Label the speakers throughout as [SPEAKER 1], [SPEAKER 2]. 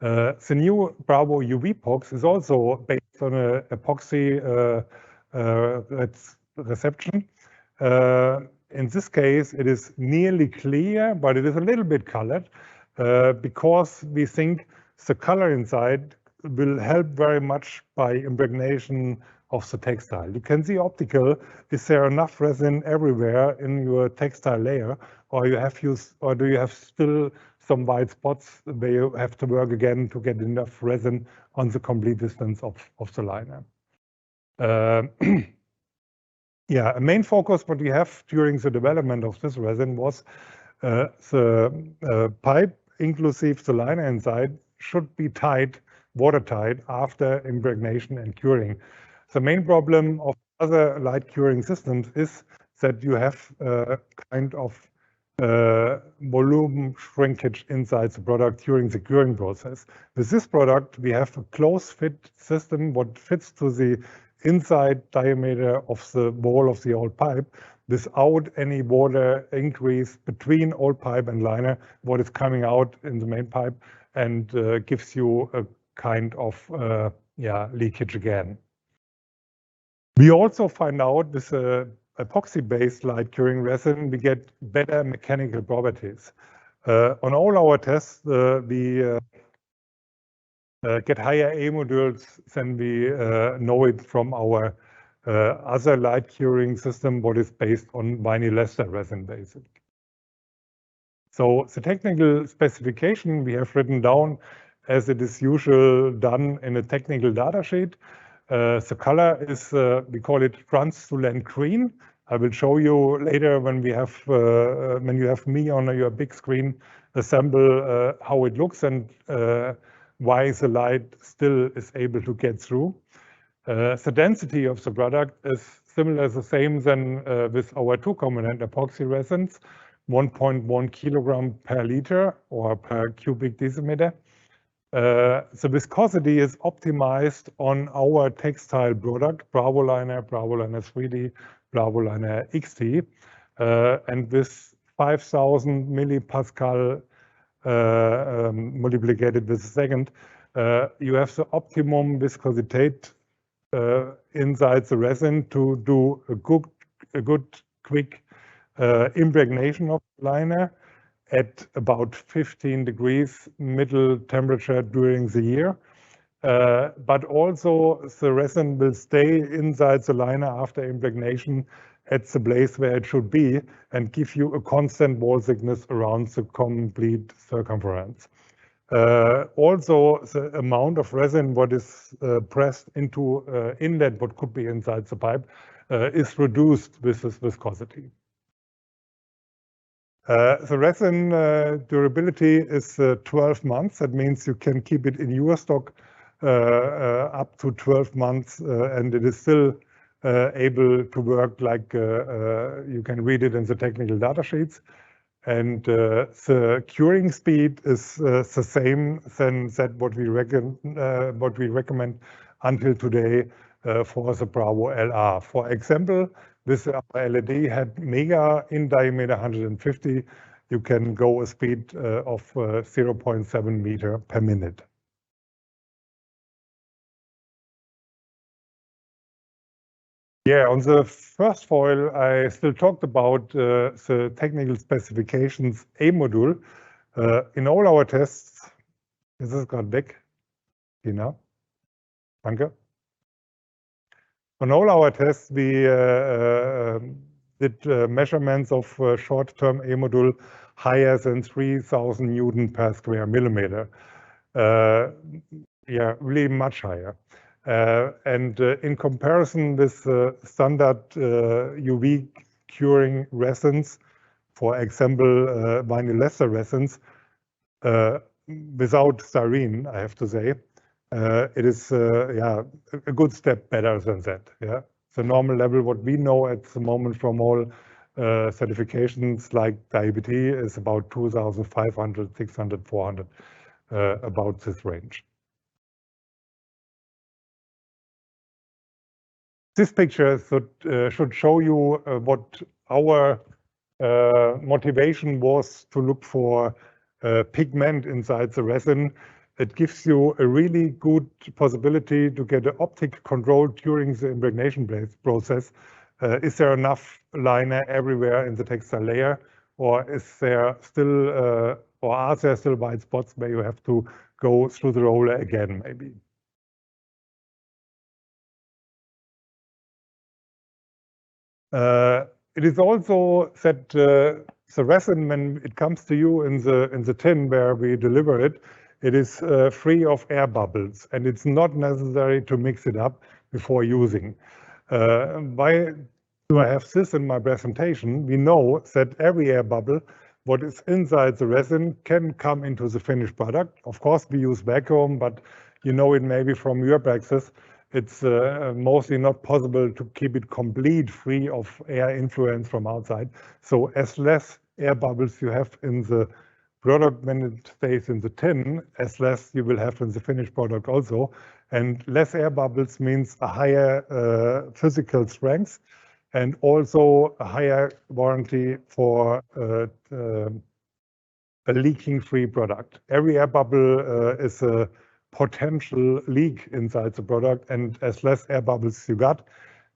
[SPEAKER 1] The new BRAWO UVPox is also based on an epoxy reception. In this case, it is nearly clear, but it is a little bit colored because we think the color inside will help very much by impregnation of the textile. You can see optical, is there enough resin everywhere in your textile layer, or do you have still some white spots where you have to work again to get enough resin on the complete distance of the liner. Yeah, a main focus what we have during the development of this resin was the pipe, inclusive the liner inside, should be tight, watertight after impregnation and curing. The main problem of other light curing systems is that you have kind of volume shrinkage inside the product during the curing process. With this product, we have a close fit system what fits to the inside diameter of the wall of the old pipe without any water increase between old pipe and liner, what is coming out in the main pipe, and gives you a kind of leakage again. We also find out with epoxy-based light curing resin, we get better mechanical properties. On all our tests, we get higher A modules than we know it from our other light curing system, what is based on vinyl ester resin, basically. So the technical specification we have written down as it is usual done in a technical data sheet. The color is, we call it translucent green. I will show you later when you have me on your big screen assemble how it looks and why the light still is able to get through. The density of the product is similar, the same than with our two-component epoxy resins, 1.1 kilogram per liter or per cubic decimeter. The viscosity is optimized on our textile product, BRAWO Liner 3D, BRAWO Liner XT, and with 5,000 millipascal multiplied with a second, you have the optimum viscosity inside the resin to do a good quick impregnation of the liner at about 15 degrees middle temperature during the year. But also the resin will stay inside the liner after impregnation at the place where it should be and give you a constant wall thickness around the complete circumference. Also, the amount of resin what is pressed into inlet, what could be inside the pipe, is reduced with this viscosity. The resin durability is 12 months. That means you can keep it in your stock up to 12 months and it is still able to work like you can read it in the technical data sheets. And the curing speed is the same than that what we recommend until today for the BRAWO LR. For example, with our LED had mega in diameter 150, you can go a speed of 0.7 meter per minute. Yeah, on the first foil, I still talked about the technical specifications A module. In all our tests, this is got weg, Tina. Danke. On all our tests, we did measurements of short-term A module higher than 3,000 Newton per square millimeter. Yeah, really much higher. And in comparison with standard UV curing resins, for example, vinyl ester resins, without styrene, I have to say, it is a good step better than that. Yeah, the normal level, what we know at the moment from all certifications like diabetes is about 2,500, 600, 400, about this range. This picture should show you what our motivation was to look for pigment inside the resin. it gives you a really good possibility to get an optic control during the impregnation process. Is there enough liner everywhere in the textile layer, or is there still, or are there still white spots where you have to go through the roller again, maybe? It is also that the resin, when it comes to you in the tin where we deliver it, it is free of air bubbles, and it's not necessary to mix it up before using. Why do I have this in my presentation? We know that every air bubble, what is inside the resin, can come into the finished product. Of course, we use vacuum, but you know it maybe from your practice. It's mostly not possible to keep it complete free of air influence from outside. So as less air bubbles you have in the product when it stays in the tin, as less you will have in the finished product also. And less air bubbles means a higher physical strength and also a higher warranty for a leaking-free product. Every air bubble is a potential leak inside the product, and as less air bubbles you got,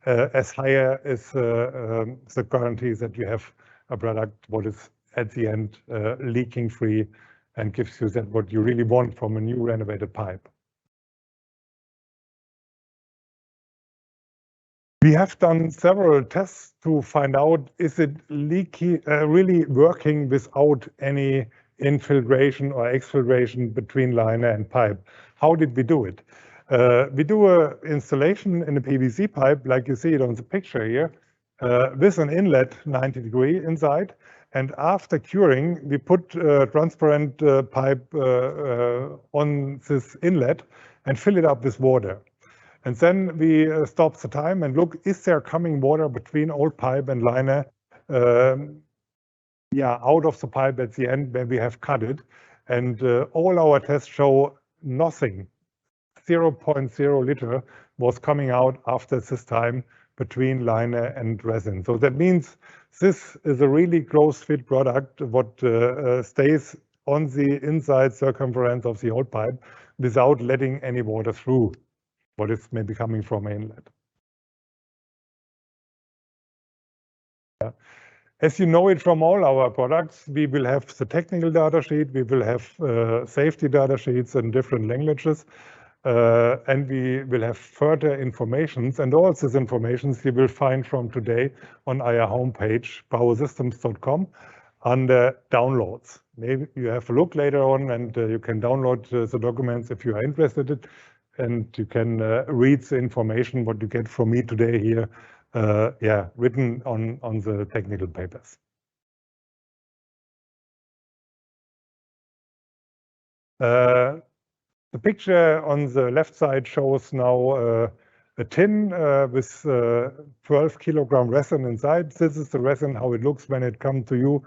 [SPEAKER 1] as higher is the guarantee that you have a product what is at the end leaking-free and gives you that what you really want from a new renovated pipe. We have done several tests to find out, is it really working without any infiltration or exfiltration between liner and pipe? How did we do it? We do an installation in a PVC pipe, like you see it on the picture here, with an inlet 90 degrees inside. And after curing, we put a transparent pipe on this inlet and fill it up with water. And then we stop the time and look, is there coming water between old pipe and liner? Out of the pipe at the end when we have cut it. And all our tests show nothing. 0.0 liter was coming out after this time between liner and resin. So that means this is a really close fit product, what stays on the inside circumference of the old pipe without letting any water through what is maybe coming from an inlet. As you know it from all our products, we will have the technical data sheet, we will have safety data sheets in different languages, and we will have further informations. And all this information you will find from today on our homepage, BRAWOSYSTEMS.com, under downloads. Maybe you have a look later on and you can download the documents if you are interested in it. And you can read the information what you get from me today here, written on the technical papers. The picture on the left side shows now a tin with 12 kilogram resin inside. This is the resin, how it looks when it comes to you,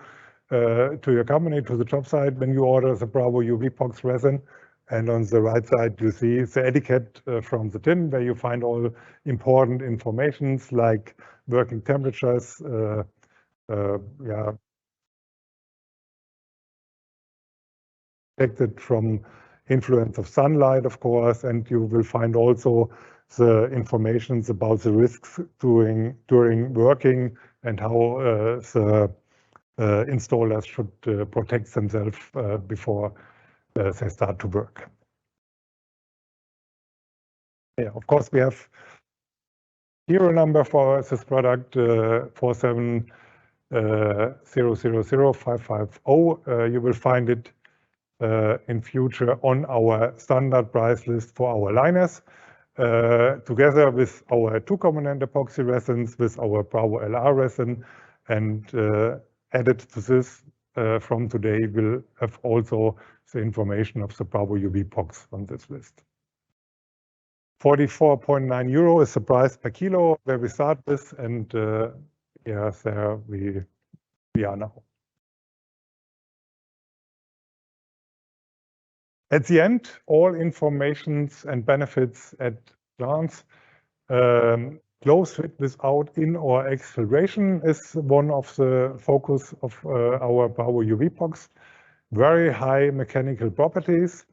[SPEAKER 1] to your company, to the job site, when you order the BRAWO UVPox resin. And on the right side, you see the etiquette from the tin, where you find all important informations like working temperatures, protected from influence of sunlight, of course, and you will find also the information about the risks during working and how the installers should protect themselves before they start to work. Yeah, of course, we have hero number for this product 470005550. You will find it in future on our standard price list for our liners, together with our 2-component epoxy resins, with our BRAWO LR resin, and added to this from today will have also the information of the BRAWO UVPox on this list. 44.9 euro is the price per kilo where we start with, and yes, there we are now. At the end, all informations and benefits at glance. Close fit without in or exfiltration is one of the focus of our BRAWO UVPox. Very high mechanical properties.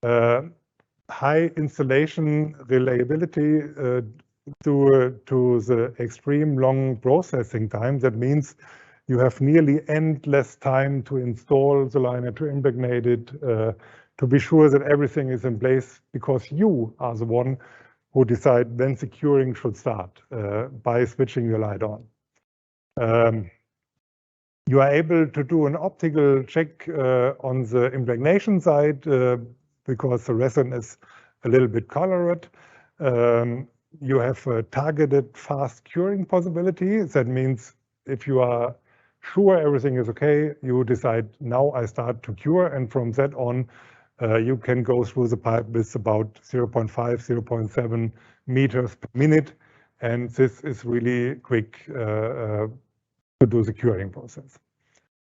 [SPEAKER 1] high installation reliability to the extreme long processing time. That means you have nearly endless time to install the liner, to impregnate it, to be sure that everything is in place, because you are the one who decide when the curing should start by switching your light on. You are able to do an optical check on the impregnation side because the resin is a little bit colored. You have a targeted fast curing possibility. That means if you are sure everything is okay, you decide now I start to cure, and from that on you can go through the pipe with about 0.5, 0.7 meters per minute, and this is really quick to do the curing process.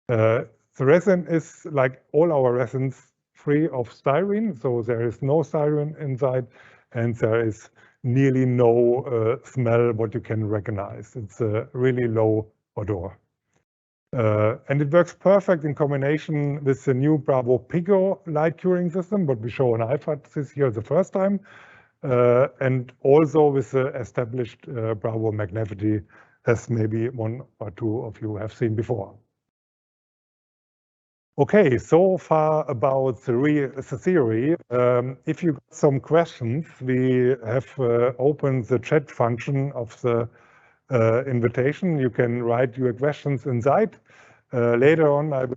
[SPEAKER 1] The resin is, like all our resins, free of styrene, so there is no styrene inside, and there is nearly no smell what you can recognize. It's a really low odor. And it works perfect in combination with the new BRAWO Pico light curing system, what we show on IFAT this year the first time, and also with the established BRAWO Magnavity, as maybe one or two of you have seen before. Okay, so far about the theory. If you got some questions, we have opened the chat function of the invitation. You can write your questions inside. Later on, I will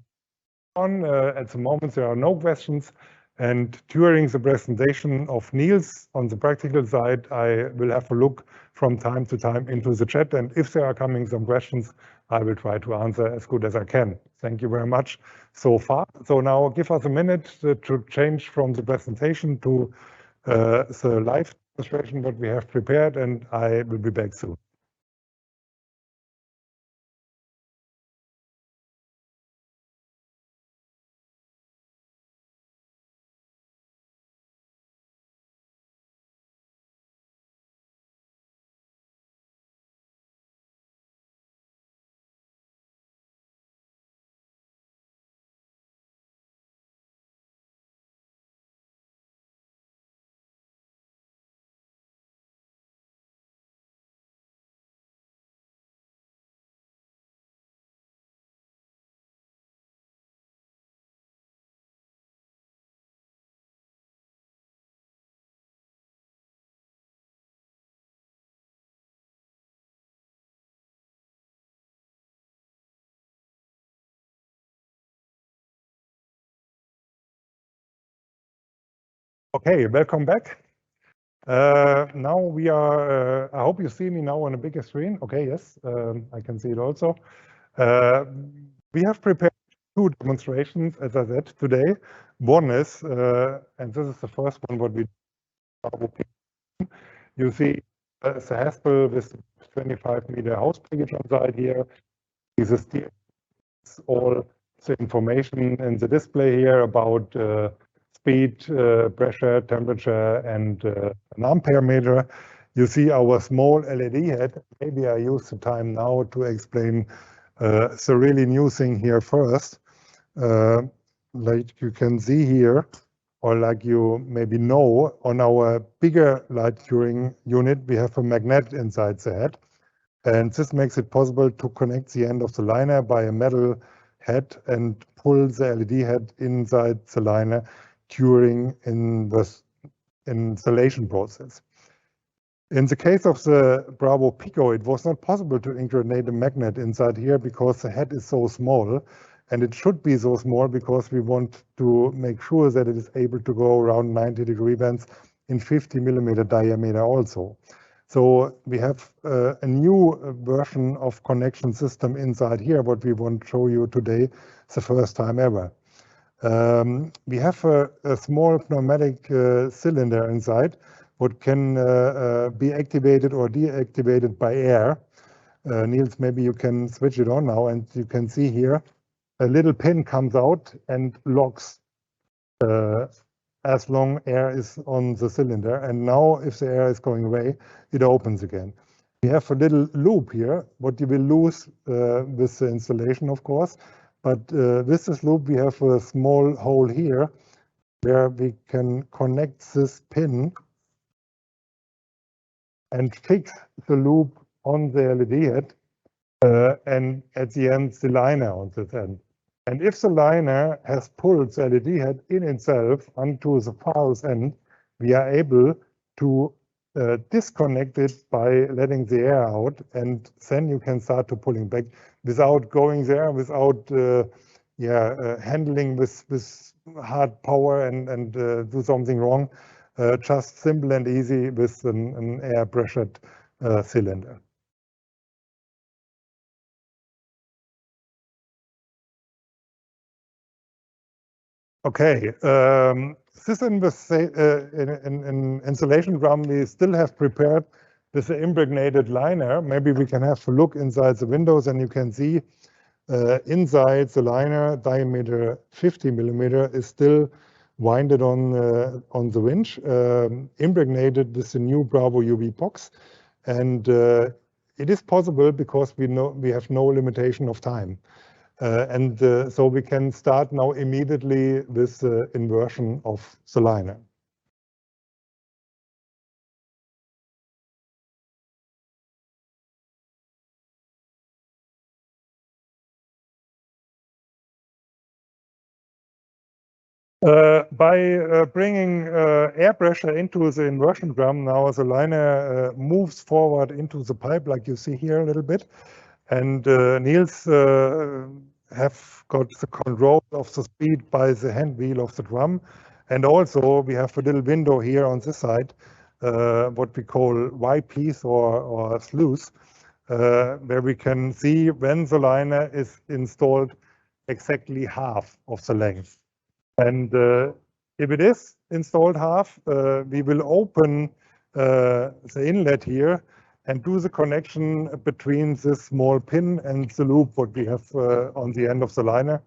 [SPEAKER 1] on. At the moment, there are no questions. And during the presentation of Niels on the practical side, I will have a look from time to time into the chat. And if there are coming some questions, I will try to answer as good as I can. Thank you very much so far. So now give us a minute to change from the presentation to the live demonstration that we have prepared, and I will be back soon. Okay, welcome back. Now we are, I hope you see me now on a bigger screen. Okay, yes, I can see it also. We have prepared two demonstrations, as I said, today. One is, and this is the first one, what we do. You see the Haspel with 25-meter house package on side here. This is all the information in the display here about speed, pressure, temperature, and an ampere meter. You see our small LED head. Maybe I use the time now to explain the really new thing here first. Like you can see here, or like you maybe know, on our bigger light curing unit, we have a magnet inside the head. And this makes it possible to connect the end of the liner by a metal head and pull the LED head inside the liner during in the installation process. In the case of the BRAWO Pico, it was not possible to incorporate a magnet inside here because the head is so small, and it should be so small because we want to make sure that it is able to go around 90-degree bends in 50-millimeter diameter also. So we have a new version of connection system inside here, what we want to show you today, the first time ever. We have a small pneumatic cylinder inside, what can be activated or deactivated by air. Niels, maybe you can switch it on now, and you can see here a little pin comes out and locks as long air is on the cylinder. And now if the air is going away, it opens again. We have a little loop here, what you will lose with the installation, of course. But with this loop, we have a small hole here where we can connect this pin and fix the loop on the LED head, and at the end the liner on this end. And if the liner has pulled the LED head in itself onto the farthest end, we are able to disconnect it by letting the air out, and then you can start to pulling back without going there, without handling with hard power and do something wrong. Just simple and easy with an air pressured cylinder. Okay, this in insulation drum we still have prepared with the impregnated liner. Maybe we can have a look inside the windows and you can see inside the liner diameter 50 millimeter is still winded on the winch, impregnated with the new BRAWO UVPox, and it is possible because we have no limitation of time. So we can start now immediately with the inversion of the liner. By bringing air pressure into the inversion drum, now the liner moves forward into the pipe, like you see here a little bit. And Niels have got the control of the speed by the hand wheel of the drum. And also we have a little window here on this side, what we call Y-piece or sluice, where we can see when the liner is installed exactly half of the length. And if it is installed half, we will open the inlet here and do the connection between this small pin and the loop what we have on the end of the liner.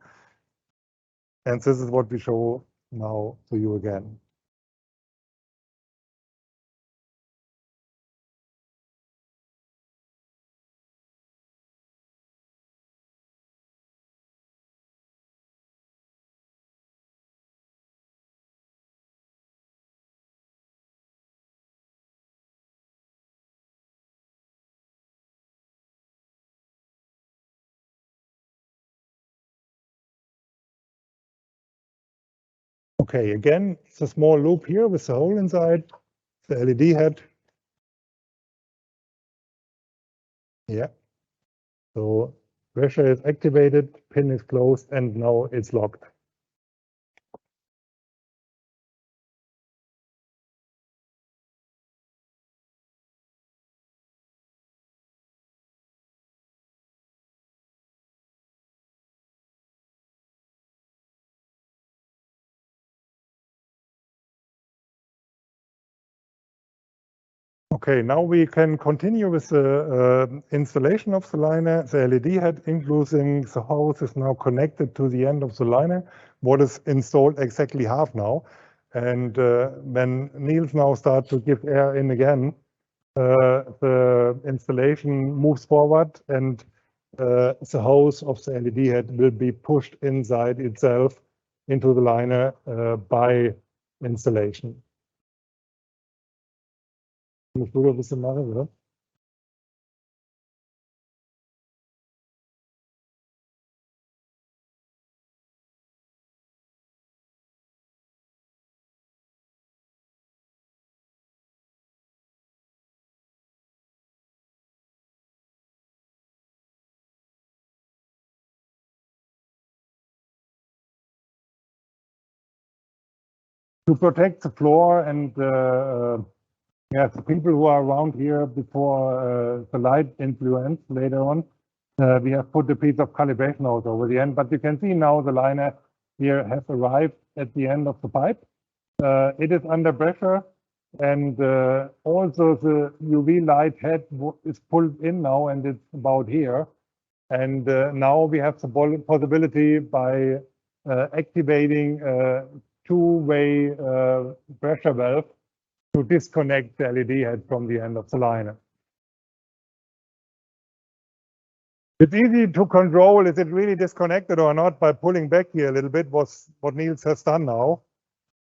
[SPEAKER 1] And this is what we show now to you again. Okay, again, it's a small loop here with the hole inside, the LED head. Yeah. So pressure is activated, pin is closed, and now it's locked. Okay, now we can continue with the installation of the liner. The LED head, including the hose, is now connected to the end of the liner, what is installed exactly half now. And when Niels now starts to give air in again, the installation moves forward and the hose of the LED head will be pushed inside itself into the liner by installation. Musst du ein bisschen machen, oder? To protect the floor and the people who are around here before the light influence later on, we have put a piece of calibration hose over the end. But you can see now the liner here has arrived at the end of the pipe. It is under pressure, and also the UV light head is pulled in now, and it's about here. And now we have the possibility by activating two-way pressure valve to disconnect the LED head from the end of the liner. It's easy to control, is it really disconnected or not, by pulling back here a little bit, what Niels has done now.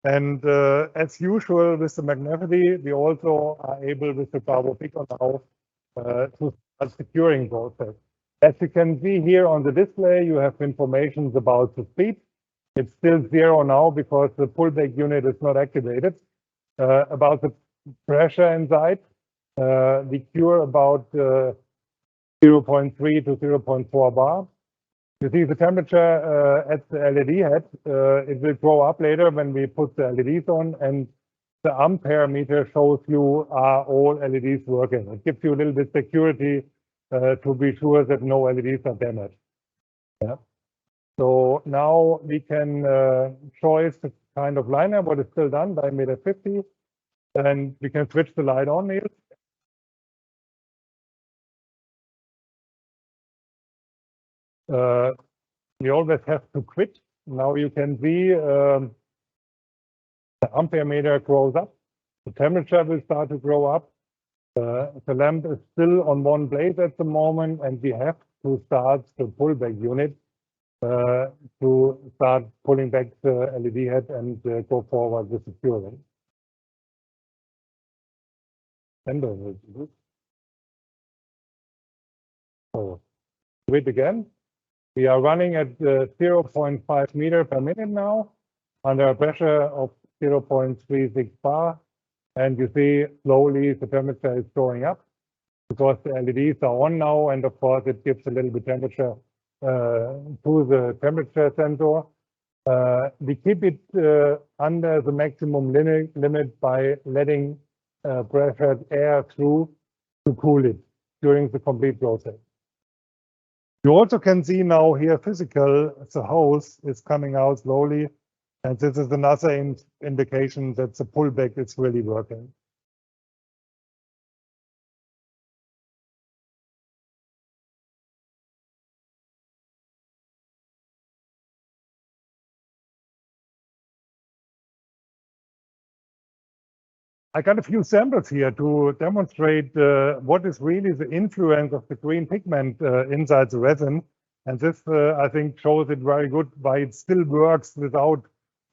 [SPEAKER 1] And as usual with the McNevity, we also are able with the BRAWO Pico now to start securing process. As you can see here on the display, you have information about the speed. It's still 0 now because the pullback unit is not activated. About the pressure inside, we cure about 0.3 to 0.4 bar. You see the temperature at the LED head. It will grow up later when we put the LEDs on, and the ampere meter shows you are all LEDs working. It gives you a little bit security to be sure that no LEDs are damaged. Yeah. So now we can choose the kind of liner, what is still done by 1.50 m, and we can switch the light on, Niels. We always have to quit. Now you can see the ampere meter grows up. The temperature will start to grow up. The lamp is still on one blade at the moment, and we have to start the pullback unit to start pulling back the LED head and go forward with securing. So wait again. We are running at 0.5 meter per minute now, under a pressure of 0.36 bar. And you see slowly the temperature is going up because the LEDs are on now. And of course, it gives a little bit temperature to the temperature sensor. We keep it under the maximum limit by letting pressured air through to cool it during the complete process. You also can see now here physical, the hose is coming out slowly, and this is another indication that the pullback is really working. I got a few samples here to demonstrate what is really the influence of the green pigment inside the resin. And this, I think, shows it very good why it still works without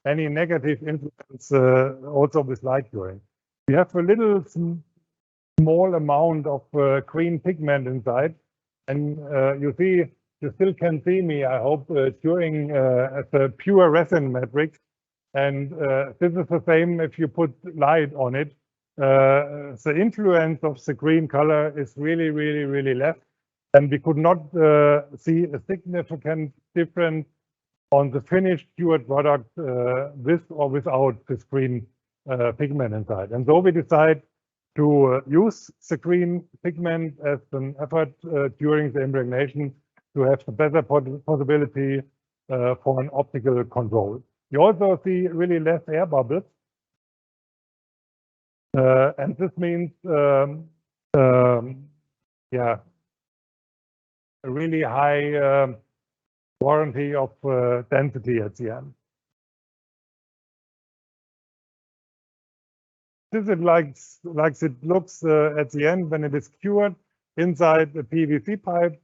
[SPEAKER 1] any negative influence also with light curing. We have a little small amount of green pigment inside. And you still can see me, I hope, curing the pure resin matrix. And this is the same if you put light on it. The influence of the green color is really, really, really less. And we could not see a significant difference on the finished cured product with or without this green pigment inside. And so we decide to use the green pigment as an effort during the impregnation to have the better possibility for an optical control. You also see really less air bubbles. And this means, yeah, a really high warranty of density at the end. This is like it looks at the end when it is cured inside the PVC pipe,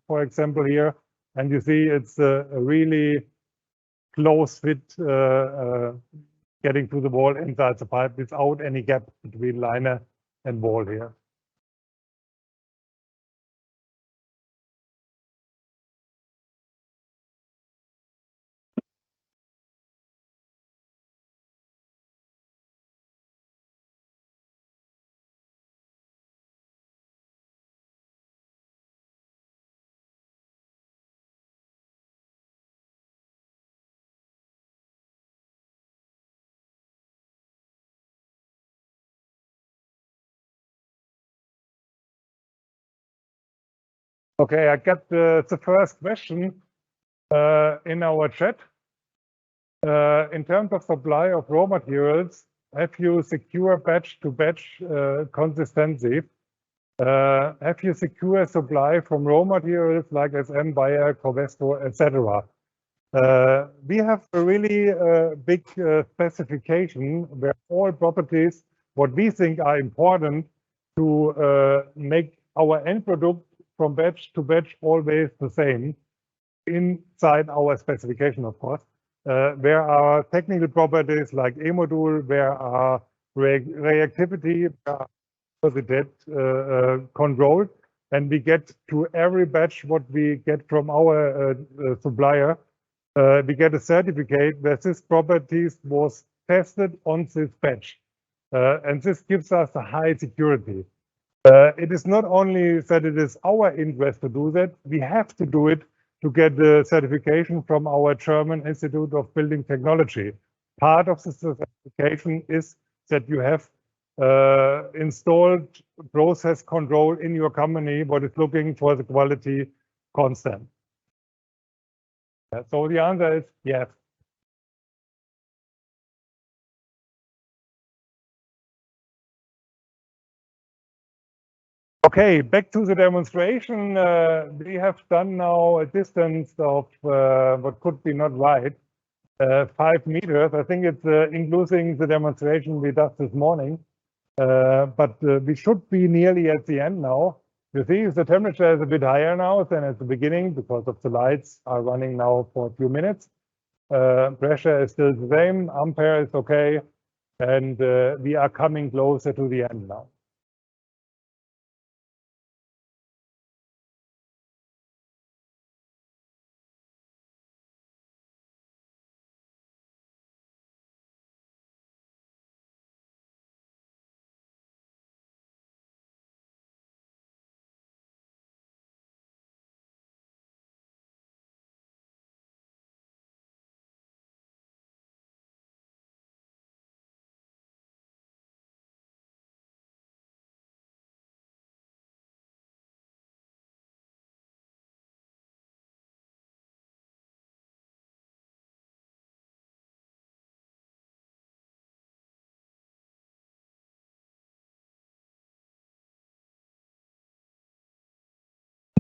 [SPEAKER 1] for example, here. And you see it's a really close fit getting to the wall inside the pipe without any gap between liner and wall here. Okay, I got the first question in our chat. In terms of supply of raw materials, have you secure batch-to-batch consistency? Have you secure supply from raw materials like SM, Bayer, Covestro, etc.? We have a really big specification where all properties, what we think are important to make our end product from batch to batch always the same inside our specification, of course. There are technical properties like E-module, there are reactivity, control, and we get to every batch what we get from our supplier. We get a certificate that this properties was tested on this batch. And this gives us a high security. It is not only that it is our interest to do that, we have to do it to get the certification from our German Institute of Building Technology. Part of the certification is that you have installed process control in your company, what is looking for the quality constant. So the answer is yes. Okay, back to the demonstration. We have done now a distance of what could be not right, 5 meters. I think it's including the demonstration we did this morning. But we should be nearly at the end now. You see, the temperature is a bit higher now than at the beginning because of the lights are running now for a few minutes. Pressure is still the same, ampere is okay, and we are coming closer to the end now.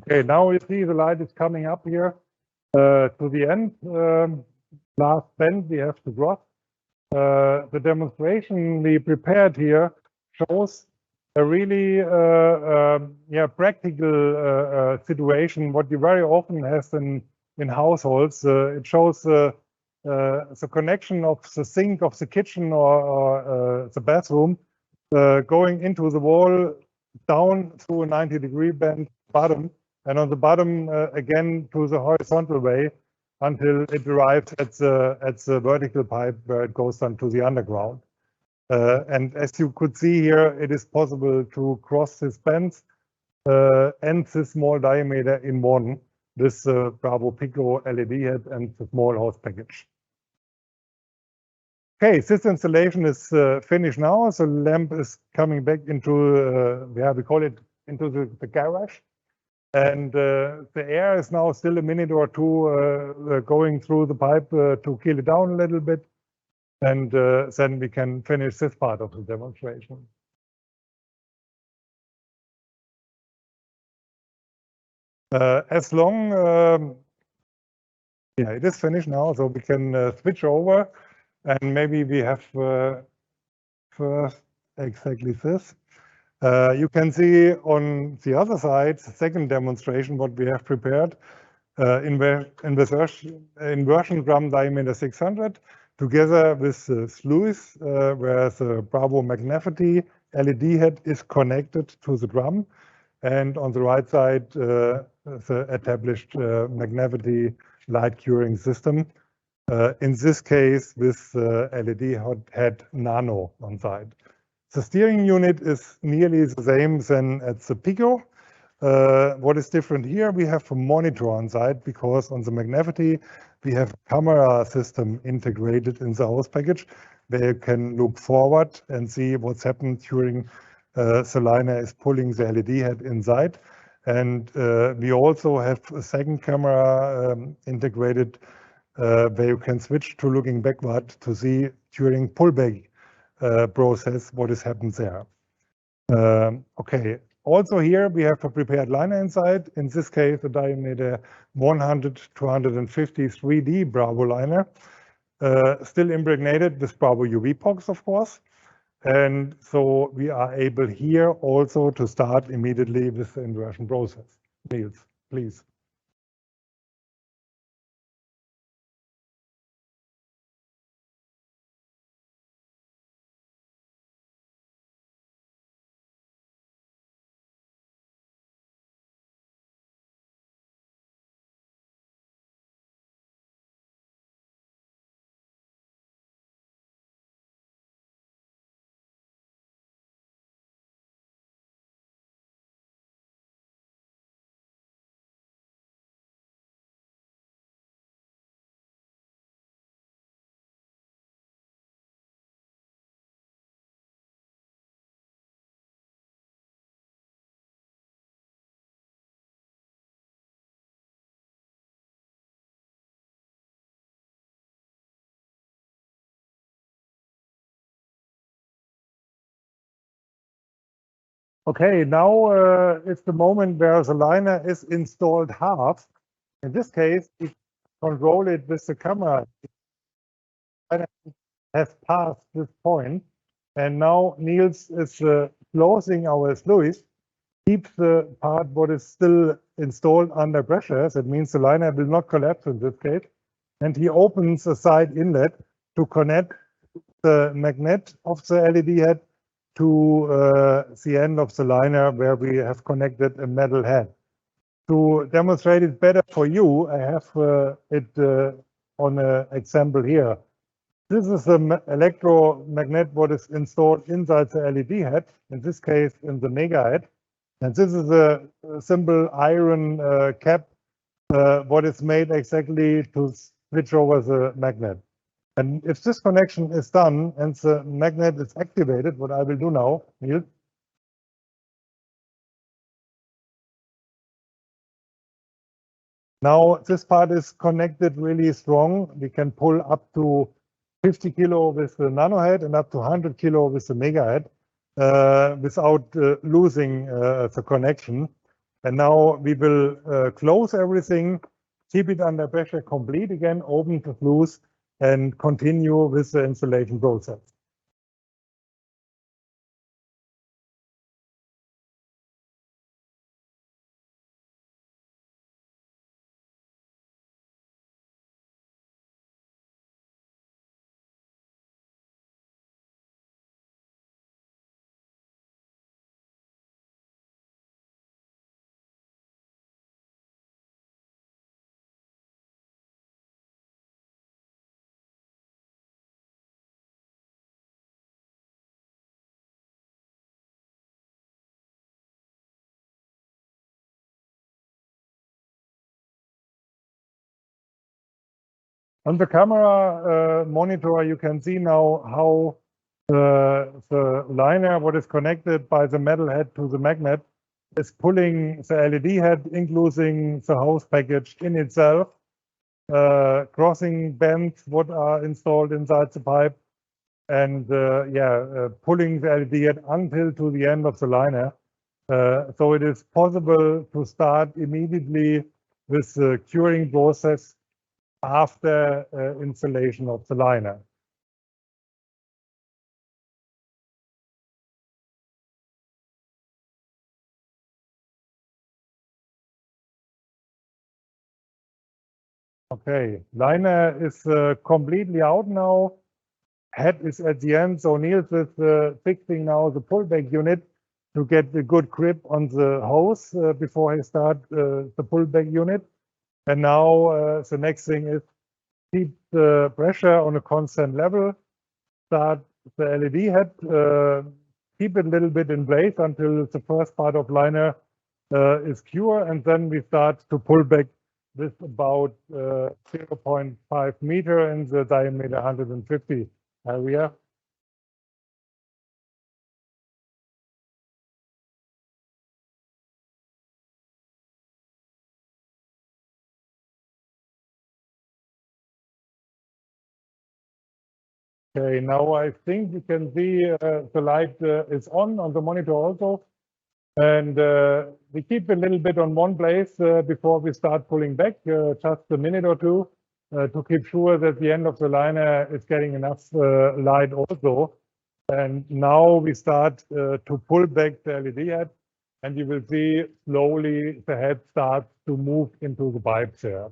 [SPEAKER 1] Okay, now we see the light is coming up here to the end. Last bend we have to cross. The demonstration we prepared here shows a really practical situation what you very often have in households. It shows the connection of the sink of the kitchen or the bathroom going into the wall down through a 90-degree bend bottom, and on the bottom again to the horizontal way until it arrives at the vertical pipe where it goes down to the underground. And as you could see here, it is possible to cross this bend and this small diameter in one, this BRAWO Pico LED head and the small house package. Okay, this installation is finished now. So the lamp is coming back into, we call it into the garage. And the air is now still a minute or two going through the pipe to cool it down a little bit. And then we can finish this part of the demonstration. As long, yeah, it is finished now, so we can switch over. And maybe we have first exactly this. You can see on the other side, the second demonstration, what we have prepared inversion drum diameter 600, together with the sluice, where the BRAWO Magnavity LED head is connected to the drum. And on the right side, the established Magnavity light curing system. In this case, with LED head nano on side. The steering unit is nearly the same than at the Pico. What is different here, we have a monitor on side because on the Magnavity, we have a camera system integrated in the house package where you can look forward and see what's happened during the liner is pulling the LED head inside. And we also have a second camera integrated where you can switch to looking backward to see during pullback process what has happened there. Okay, also here we have a prepared liner inside. In this case, the diameter 100 to 150 3D BRAWO liner, still impregnated with BRAWO UVPox, of course. And so we are able here also to start immediately with the inversion process. Niels, please. Okay, now it's the moment where the liner is installed half. In this case, we control it with the camera. Liner has passed this point, and now Niels is closing our sluice, keeps the part what is still installed under pressure. That means the liner will not collapse in this case. And he opens the side inlet to connect the magnet of the LED head to the end of the liner where we have connected a metal head. To demonstrate it better for you, I have it on an example here. This is the electromagnet what is installed inside the LED head, in this case in the mega head. And this is a simple iron cap what is made exactly to switch over the magnet. And if this connection is done and the magnet is activated, what I will do now, Niels. Now this part is connected really strong. We can pull up to 50 kilo with the nano head and up to 100 kilo with the mega head without losing the connection. And now we will close everything, keep it under pressure complete again, open the sluice and continue with the installation process. On the camera monitor, you can see now how the liner, what is connected by the metal head to the magnet, is pulling the LED head, including the house package in itself, crossing bands what are installed inside the pipe, and pulling the LED head until to the end of the liner. So it is possible to start immediately with the curing process after installation of the liner. Okay, liner is completely out now. Head is at the end, so Niels is fixing now the pullback unit to get a good grip on the hose before he start the pullback unit. And now the next thing is keep the pressure on a constant level, start the LED head, keep it a little bit in place until the first part of liner is cure, and then we start to pull back with about 0.5 meter in the diameter 150 area. Okay, now I think you can see the light is on the monitor also. And we keep a little bit on one place before we start pulling back, just a minute or two, to keep sure that the end of the liner is getting enough light also. And now we start to pull back the LED head, and you will see slowly the head starts to move into the pipes here.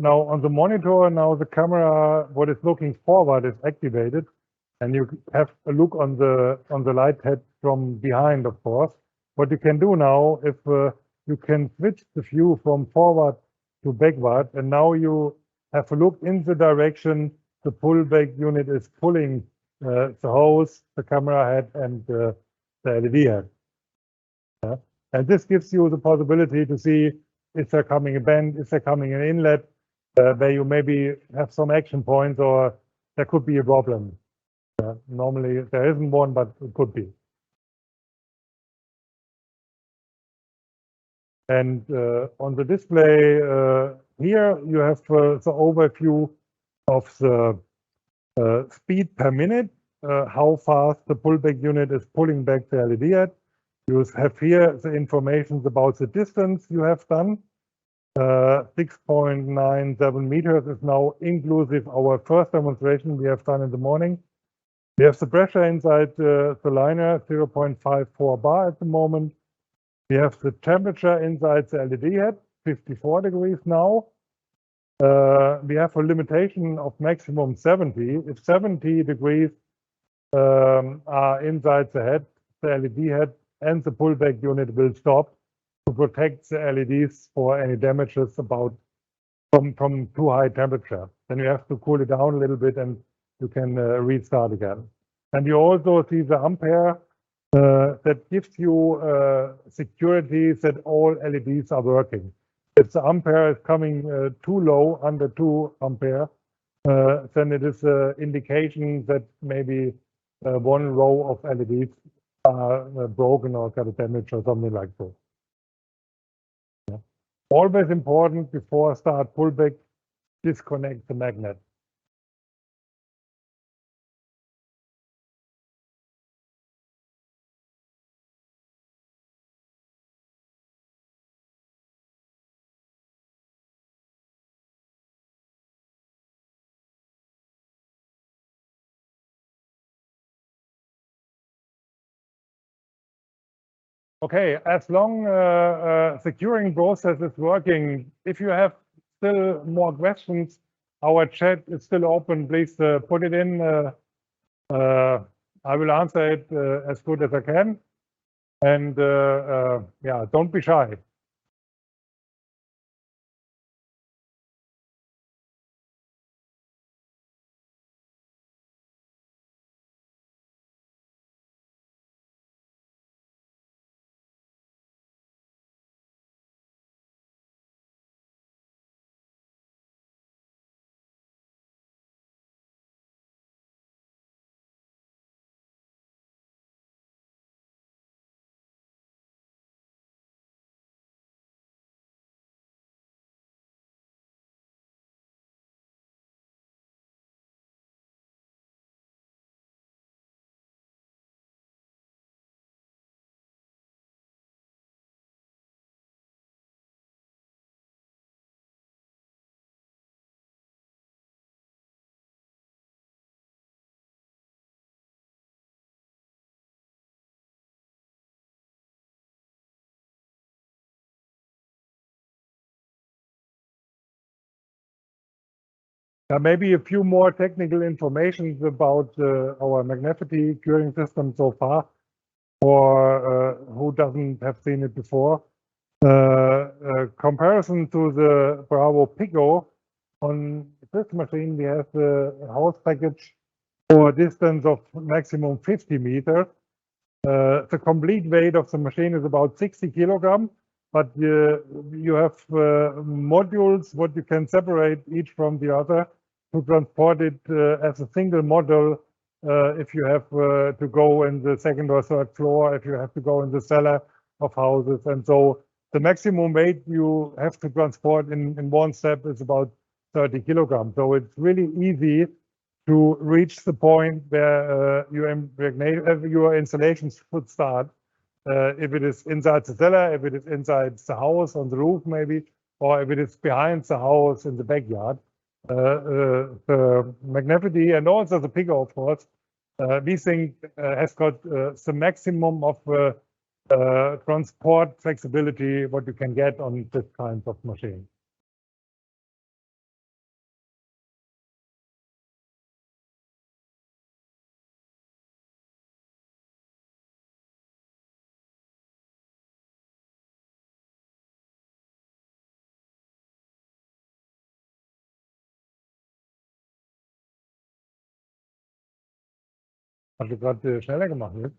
[SPEAKER 1] now on the monitor, now the camera, what is looking forward is activated, and you have a look on the light head from behind, of course. What you can do now, if you can switch the view from forward to backward, and now you have a look in the direction the pullback unit is pulling the hose, the camera head, and the LED head. Yeah. And this gives you the possibility to see if they're coming a bend, if they're coming an inlet, where you maybe have some action points, or there could be a problem. Normally there isn't one, but it could be. And on the display here, you have the overview of the speed per minute, how fast the pullback unit is pulling back the LED head. You have here the information about the distance you have done. 6.97 meters is now inclusive our first demonstration we have done in the morning. We have the pressure inside the liner, 0.54 bar at the moment. We have the temperature inside the LED head, 54 degrees now. We have a limitation of maximum 70. If 70 degrees are inside the head, the LED head and the pullback unit will stop to protect the LEDs for any damages from too high temperature. Then you have to cool it down a little bit and you can restart again. And you also see the ampere that gives you security that all LEDs are working. If the ampere is coming too low, under 2 ampere, then it is an indication that maybe one row of LEDs are broken or got a damage or something like that. Yeah. Always important before start pullback, disconnect the magnet. Okay, as long the curing process is working, if you have still more questions, our chat is still open. Please put it in. I will answer it as good as I can. And yeah, don't be shy. Maybe a few more technical information about our magnetic curing system so far, for who doesn't have seen it before. Comparison to the BRAWO Pico, on this machine we have a hose package for a distance of maximum 50 meters. The complete weight of the machine is about 60 kilograms, but you have modules what you can separate each from the other to transport it as a single module. If you have to go in the second or third floor, if you have to go in the cellar of houses, and so the maximum weight you have to transport in one step is about 30 kilograms. So it's really easy to reach the point where your installations should start. If it is inside the cellar, if it is inside the house on the roof maybe, or if it is behind the house in the backyard. The Magnafity and also the Pico, of course, we think has got the maximum of transport flexibility what you can get on this kind of machine. Hast du gerade schneller gemacht, ne?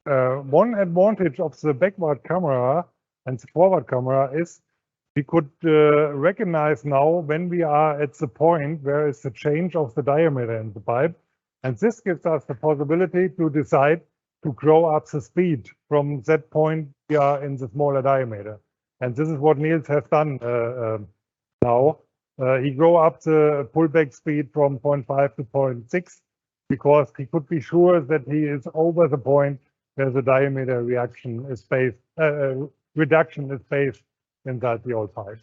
[SPEAKER 1] One advantage of the backward camera and the forward camera is we could recognize now when we are at the point where is the change of the diameter in the pipe. And this gives us the possibility to decide to grow up the speed from that point we are in the smaller diameter. And this is what Niels has done now. He grew up the pullback speed from 0.5 to 0.6 because he could be sure that he is over the point where the diameter reduction is based inside the old pipe.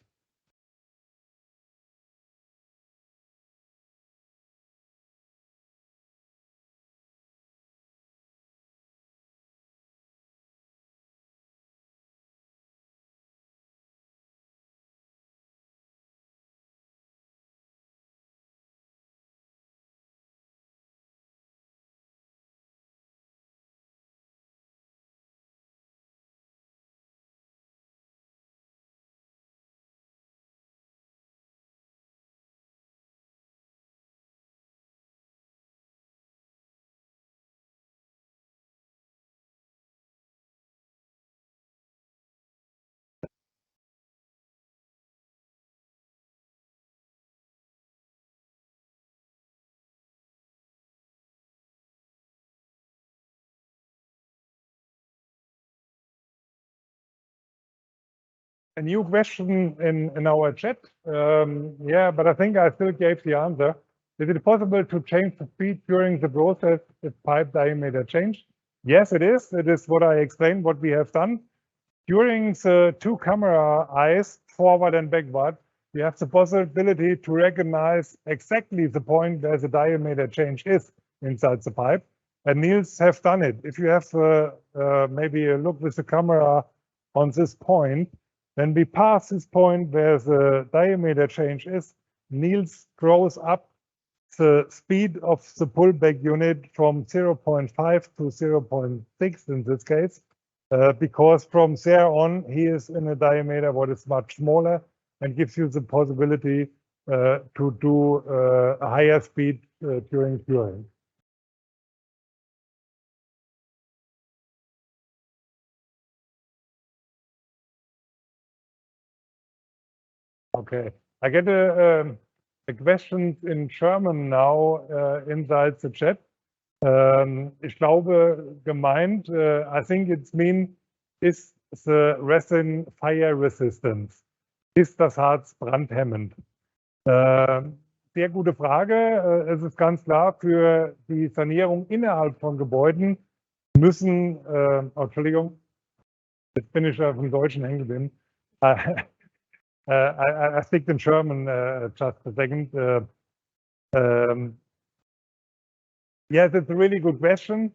[SPEAKER 1] A new question in our chat. Yeah, but I think I still gave the answer. Is it possible to change the speed during the process if pipe diameter changed? Yes, it is. It is what I explained, what we have done. During the two camera eyes, forward and backward, we have the possibility to recognize exactly the point where the diameter change is inside the pipe. And Niels have done it. If you have maybe a look with the camera on this point, when we pass this point where the diameter change is, Niels grows up the speed of the pullback unit from 0.5 to 0.6 in this case, because from there on, he is in a diameter what is much smaller and gives you the possibility to do a higher speed during curing. Okay, I get a question in German now inside the chat. Ich glaube, gemeint, I think it's mean, is the resin fire resistance? Ist das Harz brandhemmend? Sehr gute Frage. Es ist ganz klar, für die Sanierung innerhalb von Gebäuden müssen, Entschuldigung, jetzt bin ich auf dem Deutschen hängen geblieben. I speak in German just a second. Yes, it's a really good question.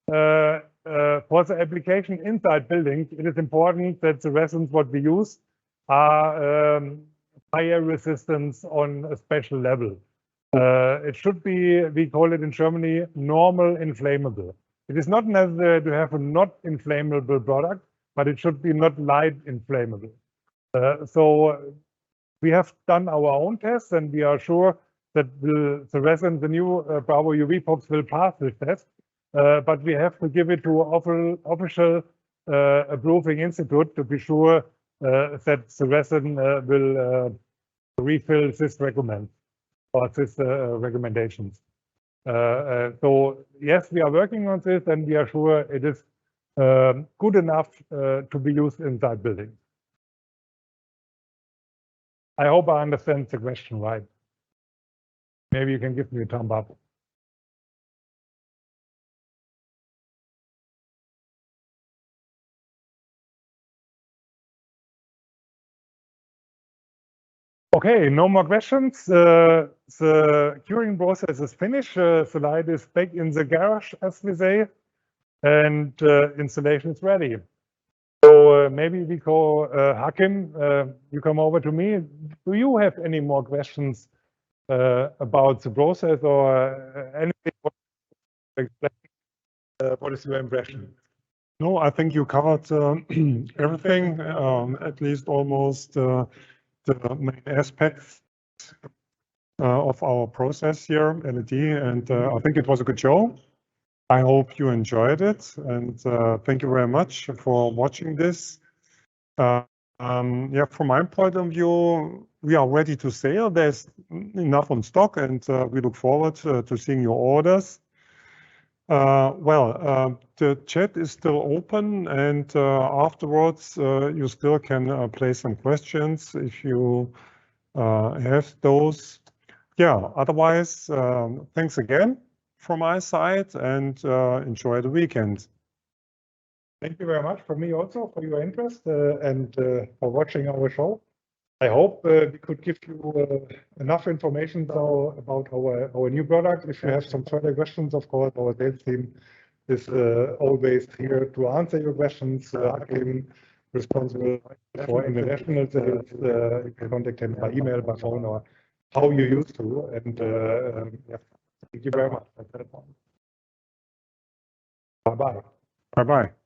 [SPEAKER 1] For the application inside buildings, it is important that the resins what we use are fire resistance on a special level. It should be, we call it in Germany, normal inflammable. It is not necessary to have a not inflammable product, but it should be not light inflammable. So we have done our own tests and we are sure that the resin, the new BRAWO UVPox will pass this test, but we have to give it to official approving institute to be sure that the resin will refill this recommend or this recommendations. So yes, we are working on this and we are sure it is good enough to be used inside buildings. I hope I understand the question right. Maybe you can give me a thumb up. Okay, no more questions. The curing process is finished. The light is back in the garage, as we say, and installation is ready. So maybe we call Hakim, you come over to me. Do you have any more questions about the process or anything? What is your impression?
[SPEAKER 2] No, I think you covered everything, at least almost the main aspects. of our process here, LED, and I think it was a good show. I hope you enjoyed it, and thank you very much for watching this. Yeah, from my point of view, we are ready to sail. There's enough on stock, and we look forward to seeing your orders. The chat is still open, and afterwards you still can place some questions if you have those. Yeah, otherwise, thanks again from my side, and enjoy the weekend.
[SPEAKER 1] Thank you very much from me also for your interest and for watching our show. I hope we could give you enough information now about our new product. If you have some further questions, of course, our sales team is always here to answer your questions. I'm responsible for international sales. You can contact him by email, by phone, or how you used to. And yeah, thank you very much. Bye-bye.
[SPEAKER 2] Bye-bye.